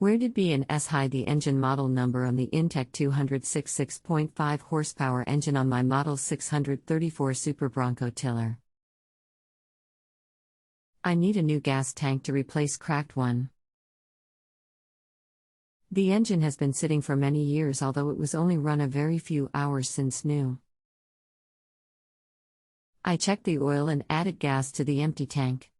Where did B and S hide the engine model number on the Intek 266.5 horsepower engine on my Model 634 Super Bronco tiller? I need a new gas tank to replace cracked one. The engine has been sitting for many years, although it was only run a very few hours since new. I checked the oil and added gas to the empty tank.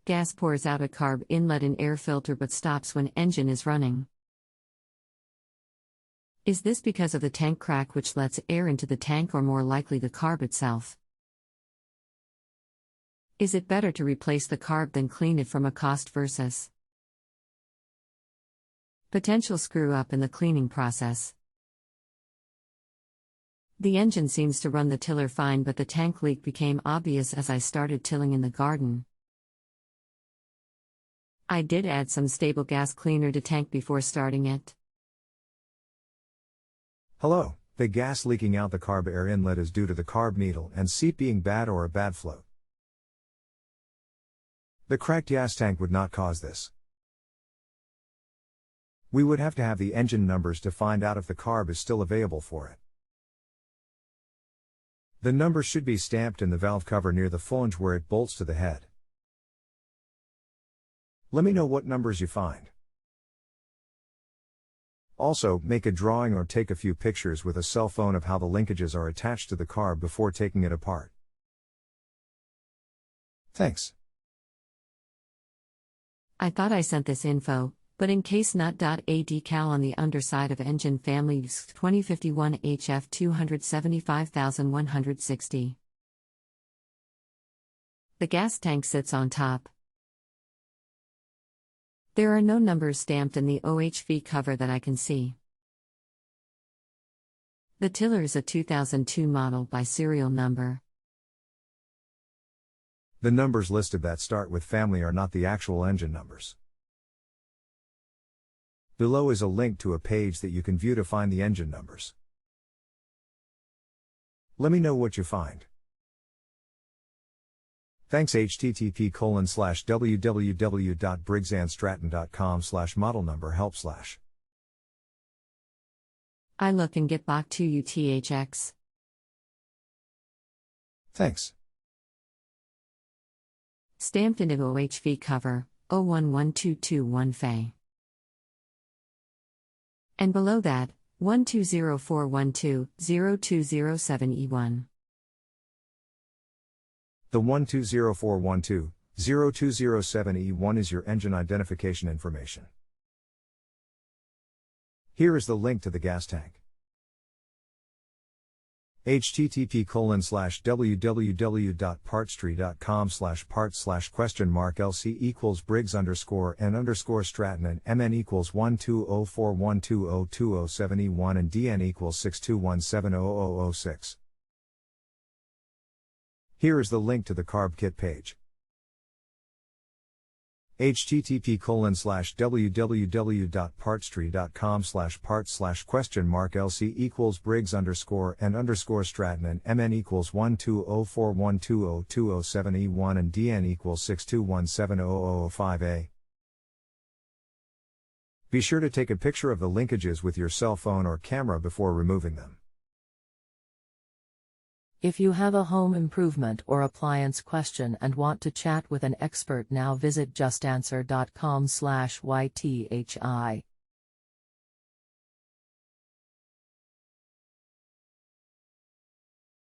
Gas pours out a carb inlet and air filter but stops when engine is running. Is this because of the tank crack which lets air into the tank, or more likely the carb itself? Is it better to replace the carb than clean it from a cost versus potential screw up in the cleaning process? The engine seems to run the tiller fine, but the tank leak became obvious as I started tilling in the garden. I did add some stable gas cleaner to tank before starting it. Hello, the gas leaking out the carb air inlet is due to the carb needle and seat being bad or a bad float. The cracked gas tank would not cause this. We would have to have the engine numbers to find out if the carb is still available for it. The number should be stamped in the valve cover near the flange where it bolts to the head. Let me know what numbers you find. Also, make a drawing or take a few pictures with a cell phone of how the linkages are attached to the carb before taking it apart. Thanks. I thought I sent this info, but in case not. A decal on the underside of engine family 2051 HF 275,160. The gas tank sits on top. There are no numbers stamped in the OHV cover that I can see. The tiller is a 2002 model by serial number. The numbers listed that start with family are not the actual engine numbers. Below is a link to a page that you can view to find the engine numbers. Let me know what you find. Thanks. http://www.briggsandstratton.com/model-number-help/ I look and get back to you THX. Thanks. Stamped into OHV cover, 011221 Fay. And below that, 120412-0207E1. The 120412-0207E1 is your engine identification information. Here is the link to the gas tank. http://www.partstree.com/parts/question_LC=Briggs_N_Stratton and MN=12041202007E1 and DN=62170006. Here is the link to the carb kit page. http://www.partstree.com/parts/question_LC=Briggs_N_Stratton and MN=12041202007E1 and DN=62170005A. Be sure to take a picture of the linkages with your cell phone or camera before removing them. If you have a home improvement or appliance question and want to chat with an expert now, visit JustAnswer.com/YTHI.